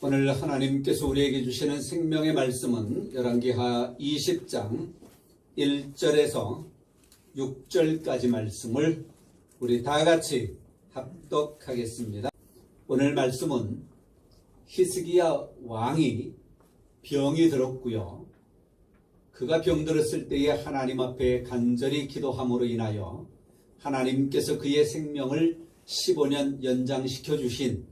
오늘 하나님께서 우리에게 주시는 생명의 말씀은 열왕기하 20장 1절에서 6절까지 말씀을 우리 다 같이 합독하겠습니다. 오늘 말씀은 히스기야 왕이 병이 들었고요. 그가 병들었을 때에 하나님 앞에 간절히 기도함으로 인하여 하나님께서 그의 생명을 15년 연장시켜 주신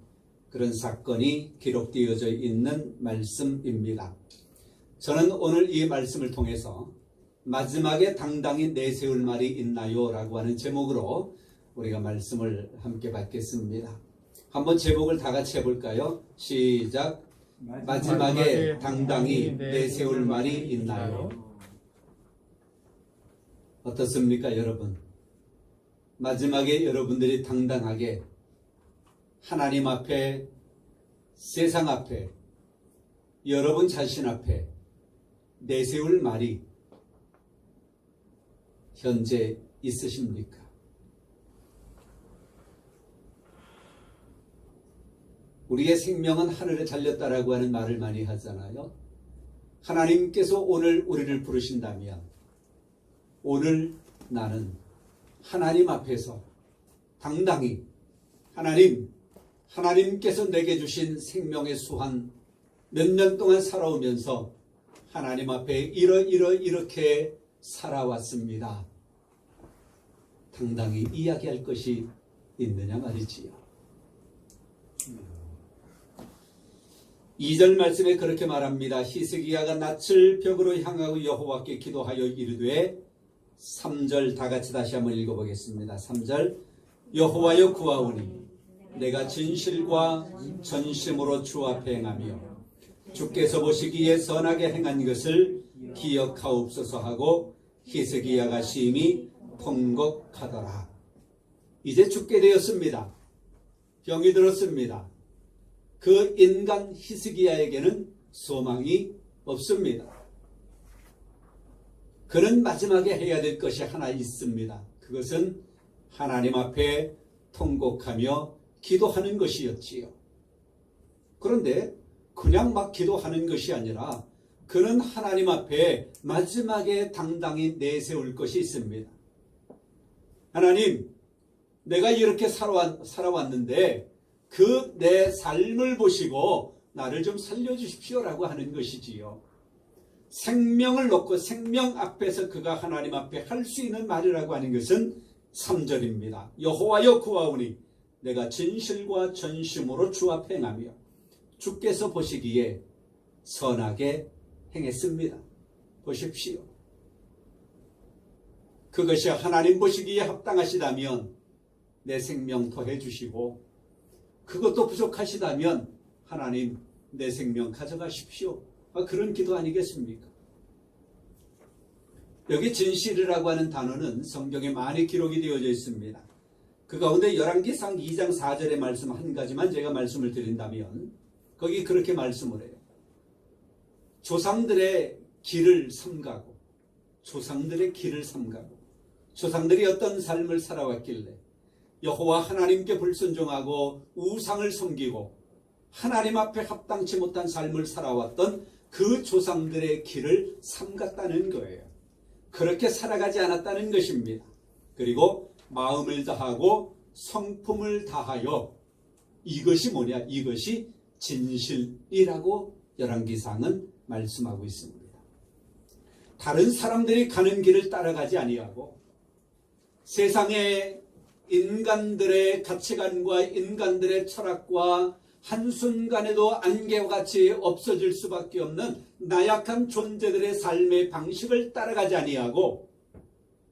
그런 사건이 기록되어져 있는 말씀입니다. 저는 오늘 이 말씀을 통해서 마지막에 당당히 내세울 말이 있나요? 라고 하는 제목으로 우리가 말씀을 함께 받겠습니다. 한번 제목을 다 같이 해볼까요? 시작. 마지막에 당당히 내세울 말이 있나요? 어떻습니까, 여러분? 마지막에 여러분들이 당당하게 하나님 앞에, 세상 앞에, 여러분 자신 앞에 내세울 말이 현재 있으십니까? 우리의 생명은 하늘에 달렸다라고 하는 말을 많이 하잖아요. 하나님께서 오늘 우리를 부르신다면 오늘 나는 하나님 앞에서 당당히 하나님께서 내게 주신 생명의 수한 몇 년 동안 살아오면서 하나님 앞에 이렇게 살아왔습니다. 당당히 이야기할 것이 있느냐 말이지요. 2절 말씀에 그렇게 말합니다. 히스기야가 낯을 벽으로 향하고 여호와께 기도하여 이르되 3절 다 같이 다시 한번 읽어보겠습니다. 3절 여호와여 구하오니 내가 진실과 전심으로 주 앞에 행하며 주께서 보시기에 선하게 행한 것을 기억하옵소서 하고 히스기야가 심히 통곡하더라. 이제 죽게 되었습니다. 병이 들었습니다. 그 인간 히스기야에게는 소망이 없습니다. 그는 마지막에 해야 될 것이 하나 있습니다. 그것은 하나님 앞에 통곡하며 기도하는 것이었지요. 그런데 그냥 막 기도하는 것이 아니라 그는 하나님 앞에 마지막에 당당히 내세울 것이 있습니다. 하나님, 내가 이렇게 살아왔는데 그 내 삶을 보시고 나를 좀 살려주십시오라고 하는 것이지요. 생명을 놓고 생명 앞에서 그가 하나님 앞에 할 수 있는 말이라고 하는 것은 3절입니다. 여호와여 구하오니 내가 진실과 전심으로 주 앞에 행하며 주께서 보시기에 선하게 행했습니다. 보십시오. 그것이 하나님 보시기에 합당하시다면 내 생명 더해 주시고 그것도 부족하시다면 하나님 내 생명 가져가십시오. 그런 기도 아니겠습니까? 여기 진실이라고 하는 단어는 성경에 많이 기록이 되어져 있습니다. 그 가운데 열왕기상 2장 4절의 말씀 한 가지만 제가 말씀을 드린다면 거기 그렇게 말씀을 해요. 조상들의 길을 삼가고 조상들이 어떤 삶을 살아왔길래 여호와 하나님께 불순종하고 우상을 섬기고 하나님 앞에 합당치 못한 삶을 살아왔던 그 조상들의 길을 삼갔다는 거예요. 그렇게 살아가지 않았다는 것입니다. 그리고 마음을 다하고 성품을 다하여 이것이 뭐냐? 이것이 진실이라고 열왕기상은 말씀하고 있습니다. 다른 사람들이 가는 길을 따라가지 아니하고 세상의 인간들의 가치관과 인간들의 철학과 한순간에도 안개와 같이 없어질 수밖에 없는 나약한 존재들의 삶의 방식을 따라가지 아니하고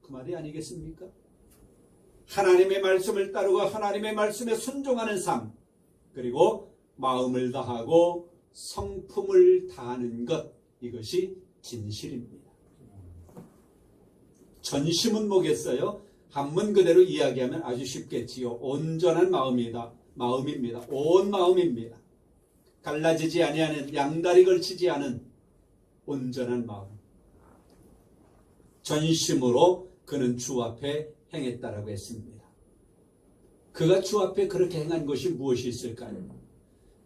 그 말이 아니겠습니까? 하나님의 말씀을 따르고 하나님의 말씀에 순종하는 삶, 그리고 마음을 다하고 성품을 다하는 것, 이것이 진실입니다. 전심은 뭐겠어요? 한문 그대로 이야기하면 아주 쉽겠지요. 온전한 마음입니다. 온 마음입니다. 갈라지지 아니하는, 양다리 걸치지 않은 온전한 마음. 전심으로 그는 주 앞에 행했다라고 했습니다. 그가 주 앞에 그렇게 행한 것이 무엇이 있을까요?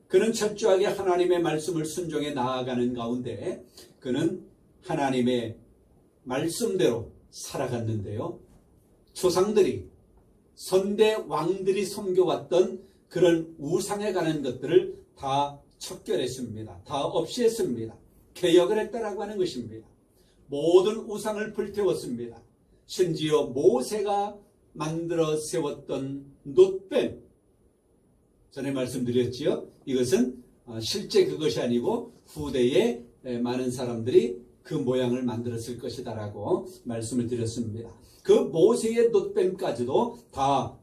그는 철저하게 하나님의 말씀을 순종해 나아가는 가운데 그는 하나님의 말씀대로 살아갔는데요. 조상들이 선대 왕들이 섬겨왔던 그런 우상에 관한 것들을 다 척결했습니다. 다 없이 했습니다. 개혁을 했다라고 하는 것입니다. 모든 우상을 불태웠습니다. 심지어 모세가 만들어 세웠던 놋뱀, 전에 말씀드렸지요. 이것은 실제 그것이 아니고 후대에 많은 사람들이 그 모양을 만들었을 것이다라고 말씀을 드렸습니다. 그 모세의 놋뱀까지도 다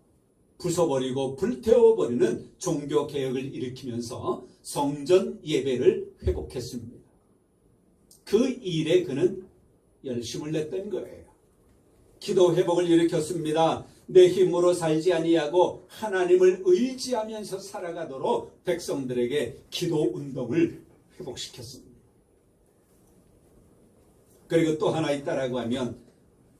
부숴버리고 불태워버리는 종교개혁을 일으키면서 성전 예배를 회복했습니다. 그 일에 그는 열심을 냈던 거예요. 기도 회복을 일으켰습니다. 내 힘으로 살지 아니하고 하나님을 의지하면서 살아가도록 백성들에게 기도 운동을 회복시켰습니다. 그리고 또 하나 있다라고 하면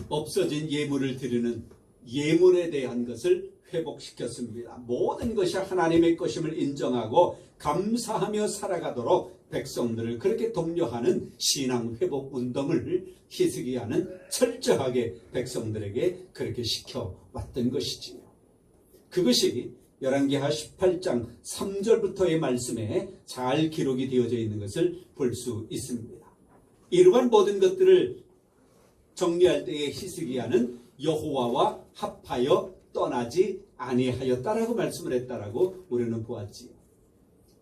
없어진 예물을 드리는 예물에 대한 것을 회복시켰습니다. 모든 것이 하나님의 것임을 인정하고 감사하며 살아가도록 백성들을 그렇게 독려하는 신앙 회복 운동을 히스기야는 철저하게 백성들에게 그렇게 시켜왔던 것이지요. 그것이 열왕기하 18장 3절부터의 말씀에 잘 기록이 되어져 있는 것을 볼 수 있습니다. 이러한 모든 것들을 정리할 때에 히스기야는 여호와와 합하여 떠나지 아니하였다라고 말씀을 했다라고 우리는 보았지요.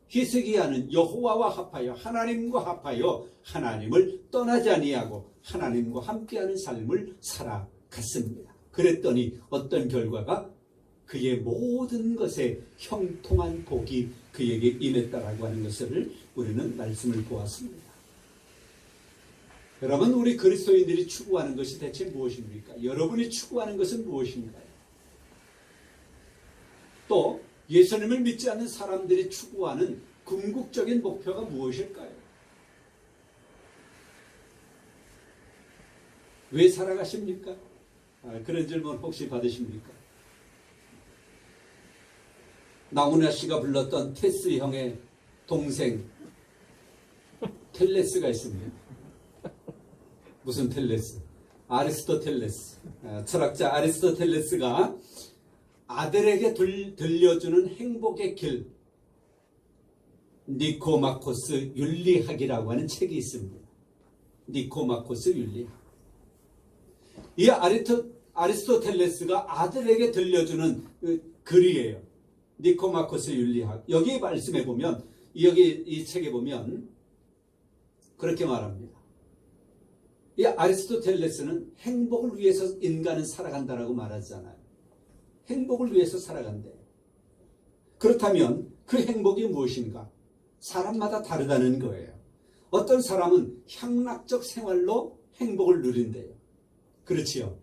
히스기야는 여호와와 합하여 하나님과 합하여 하나님을 떠나지 아니하고 하나님과 함께하는 삶을 살아갔습니다. 그랬더니 어떤 결과가 그의 모든 것에 형통한 복이 그에게 임했다라고 하는 것을 우리는 말씀을 보았습니다. 여러분, 우리 그리스도인들이 추구하는 것이 대체 무엇입니까? 여러분이 추구하는 것은 무엇인가요? 또 예수님을 믿지 않는 사람들이 추구하는 궁극적인 목표가 무엇일까요? 왜 살아가십니까? 그런 질문 혹시 받으십니까? 나훈아 씨가 불렀던 테스 형의 동생 텔레스가 있습니다. 무슨 텔레스? 아리스토텔레스. 철학자 아리스토텔레스가 아들에게 들려주는 행복의 길, 니코마코스 윤리학이라고 하는 책이 있습니다. 니코마코스 윤리학. 이 아리스토텔레스가 아들에게 들려주는 글이에요. 니코마코스 윤리학. 여기 말씀해 보면, 여기 이 책에 보면 그렇게 말합니다. 이 아리스토텔레스는 행복을 위해서 인간은 살아간다라고 말하잖아요. 행복을 위해서 살아간대요. 그렇다면 그 행복이 무엇인가? 사람마다 다르다는 거예요. 어떤 사람은 향락적 생활로 행복을 누린대요. 그렇지요.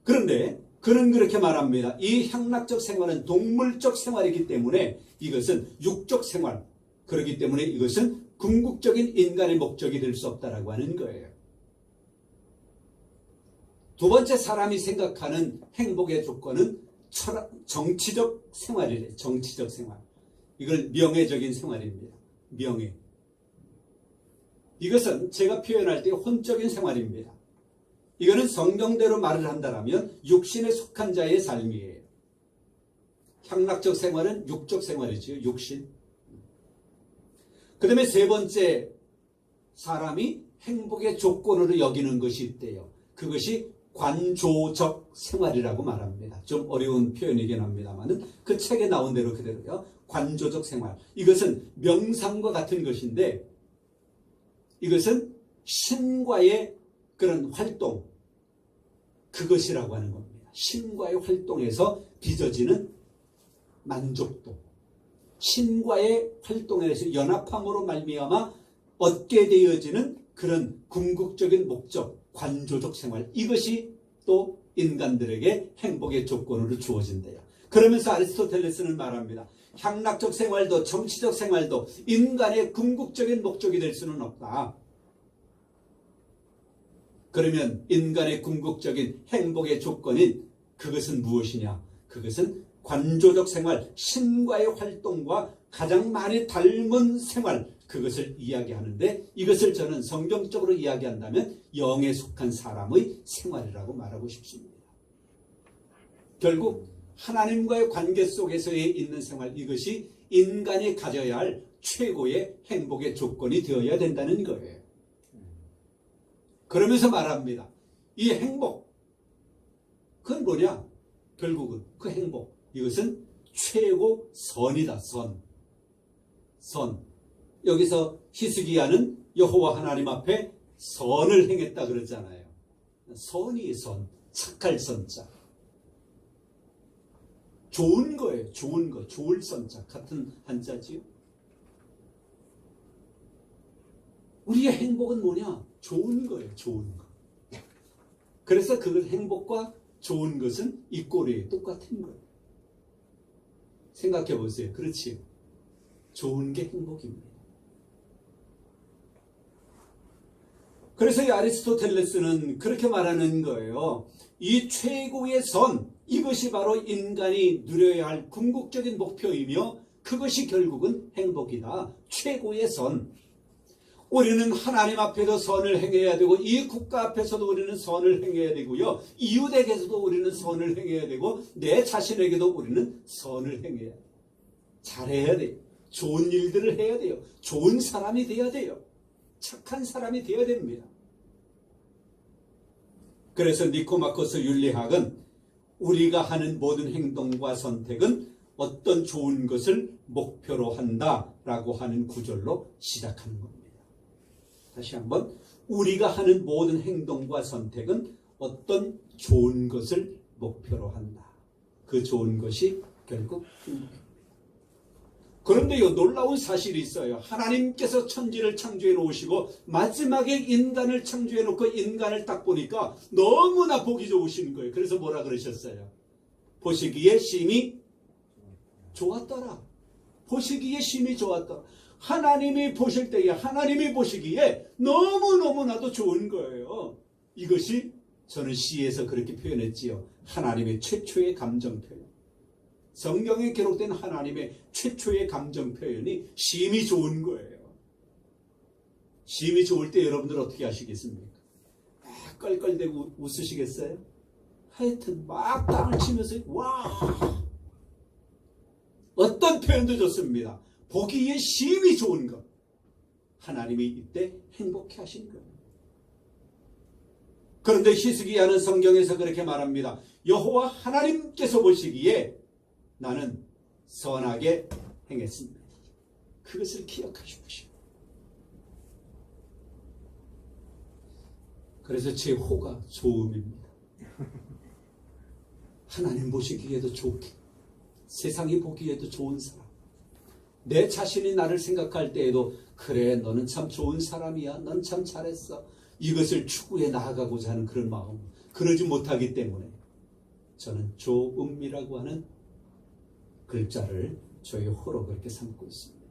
그런데 그는 그렇게 말합니다. 이 향락적 생활은 동물적 생활이기 때문에 이것은 육적 생활, 그렇기 때문에 이것은 궁극적인 인간의 목적이 될 수 없다라고 하는 거예요. 두 번째, 사람이 생각하는 행복의 조건은 정치적 생활이래. 정치적 생활. 이걸 명예적인 생활입니다. 명예. 이것은 제가 표현할 때 혼적인 생활입니다. 이거는 성경대로 말을 한다면 육신에 속한 자의 삶이에요. 향락적 생활은 육적 생활이지요. 육신. 그 다음에 세 번째, 사람이 행복의 조건으로 여기는 것이 있대요. 그것이 관조적 생활이라고 말합니다. 좀 어려운 표현이긴 합니다만 그 책에 나온 대로 그대로요. 관조적 생활. 이것은 명상과 같은 것인데 이것은 신과의 그런 활동, 그것이라고 하는 겁니다. 신과의 활동에서 빚어지는 만족도, 신과의 활동에서 연합함으로 말미암아 얻게 되어지는 그런 궁극적인 목적, 관조적 생활, 이것이 또 인간들에게 행복의 조건으로 주어진대요. 그러면서 아리스토텔레스는 말합니다. 향락적 생활도 정치적 생활도 인간의 궁극적인 목적이 될 수는 없다. 그러면 인간의 궁극적인 행복의 조건인 그것은 무엇이냐? 그것은 관조적 생활, 신과의 활동과 가장 많이 닮은 생활, 그것을 이야기하는데 이것을 저는 성경적으로 이야기한다면 영에 속한 사람의 생활이라고 말하고 싶습니다. 결국 하나님과의 관계 속에서 있는 생활, 이것이 인간이 가져야 할 최고의 행복의 조건이 되어야 된다는 거예요. 그러면서 말합니다. 이 행복, 그건 뭐냐? 결국은 그 행복, 이것은 최고 선이다. 선. 여기서 히스기야는 여호와 하나님 앞에 선을 행했다 그러잖아요. 선이 선, 착할 선자. 좋은 거예요. 좋은 거, 좋을 선자. 같은 한자지요. 우리의 행복은 뭐냐? 좋은 거예요. 좋은 거. 그래서 그 행복과 좋은 것은 이 꼴이에요. 똑같은 거예요. 생각해 보세요. 그렇지요. 좋은 게 행복입니다. 그래서 이 아리스토텔레스는 그렇게 말하는 거예요. 이 최고의 선, 이것이 바로 인간이 누려야 할 궁극적인 목표이며 그것이 결국은 행복이다. 최고의 선. 우리는 하나님 앞에도 선을 행해야 되고 이 국가 앞에서도 우리는 선을 행해야 되고요. 이웃에게서도 우리는 선을 행해야 되고 내 자신에게도 우리는 선을 행해야 돼요. 잘해야 돼요. 좋은 일들을 해야 돼요. 좋은 사람이 돼야 돼요. 착한 사람이 되어야 됩니다. 그래서 니코마코스 윤리학은 우리가 하는 모든 행동과 선택은 어떤 좋은 것을 목표로 한다라고 하는 구절로 시작하는 겁니다. 다시 한번, 우리가 하는 모든 행동과 선택은 어떤 좋은 것을 목표로 한다. 그 좋은 것이 결국 행복입니다. 그런데요, 놀라운 사실이 있어요. 하나님께서 천지를 창조해 놓으시고 마지막에 인간을 창조해 놓고 인간을 딱 보니까 너무나 보기 좋으신 거예요. 그래서 뭐라 그러셨어요? 보시기에 심히 좋았더라. 보시기에 심히 좋았더라. 하나님이 보실 때에 하나님이 보시기에 너무너무나도 좋은 거예요. 이것이 저는 시에서 그렇게 표현했지요. 하나님의 최초의 감정 표현. 성경에 기록된 하나님의 최초의 감정 표현이 심히 좋은 거예요. 심히 좋을 때 여러분들 어떻게 하시겠습니까? 막 껄껄대고 웃으시겠어요? 하여튼 막 땅을 치면서 와, 어떤 표현도 좋습니다. 보기에 심히 좋은 것. 하나님이 이때 행복해 하신 거예요. 그런데 히스기야는 성경에서 그렇게 말합니다. 여호와 하나님께서 보시기에 나는 선하게 행했습니다. 그것을 기억하십시오. 그래서 제 호가 좋음입니다. 하나님 보시기에도 좋게, 세상이 보기에도 좋은 사람, 내 자신이 나를 생각할 때에도 그래, 너는 참 좋은 사람이야, 넌 참 잘했어, 이것을 추구해 나아가고자 하는 그런 마음, 그러지 못하기 때문에 저는 좋음이라고 하는 글자를 저희 호로 그렇게 삼고 있습니다.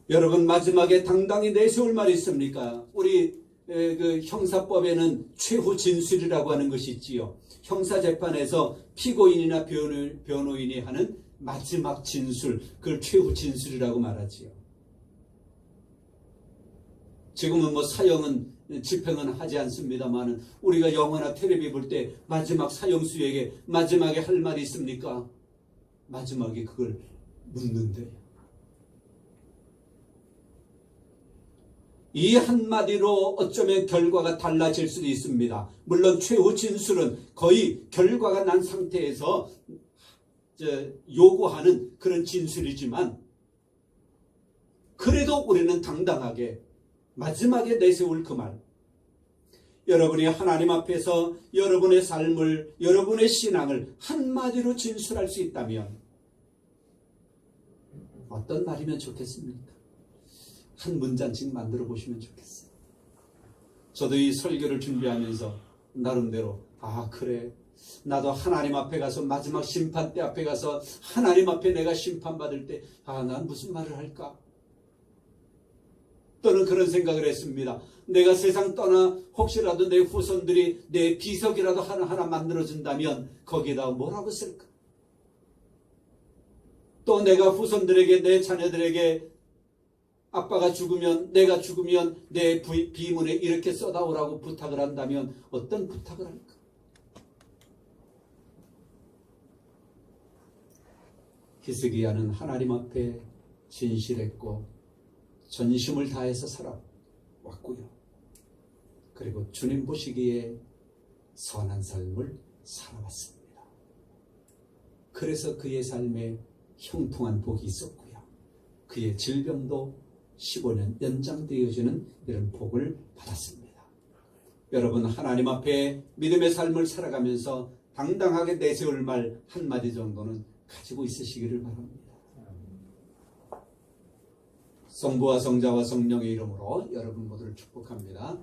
여러분, 마지막에 당당히 내세울 말이 있습니까? 우리 그 형사법에는 최후 진술이라고 하는 것이 있지요. 형사재판에서 피고인이나 변호인이 하는 마지막 진술, 그걸 최후 진술이라고 말하지요. 지금은 뭐 사형은 집행은 하지 않습니다만 우리가 영화나 텔레비 볼 때 마지막 사형수에게 마지막에 할 말이 있습니까? 마지막에 그걸 묻는데요. 이 한마디로 어쩌면 결과가 달라질 수도 있습니다. 물론 최후 진술은 거의 결과가 난 상태에서 요구하는 그런 진술이지만 그래도 우리는 당당하게 마지막에 내세울 그 말, 여러분이 하나님 앞에서 여러분의 삶을, 여러분의 신앙을 한마디로 진술할 수 있다면 어떤 말이면 좋겠습니까? 한 문장씩 만들어 보시면 좋겠어요. 저도 이 설교를 준비하면서 나름대로 그래, 나도 하나님 앞에 가서 마지막 심판대 앞에 가서 하나님 앞에 내가 심판받을 때 난 무슨 말을 할까? 또는 그런 생각을 했습니다. 내가 세상 떠나 혹시라도 내 후손들이 내 비석이라도 하나하나 만들어준다면 거기에다 뭐라고 쓸까? 또 내가 후손들에게, 내 자녀들에게 아빠가 죽으면, 내가 죽으면 내 비문에 이렇게 써다오라고 부탁을 한다면 어떤 부탁을 할까? 히스기야는 하나님 앞에 진실했고 전심을 다해서 살아왔고요. 그리고 주님 보시기에 선한 삶을 살아왔습니다. 그래서 그의 삶에 형통한 복이 있었고요. 그의 질병도 15년 연장되어지는 이런 복을 받았습니다. 여러분, 하나님 앞에 믿음의 삶을 살아가면서 당당하게 내세울 말 한마디 정도는 가지고 있으시기를 바랍니다. 성부와 성자와 성령의 이름으로 여러분 모두를 축복합니다.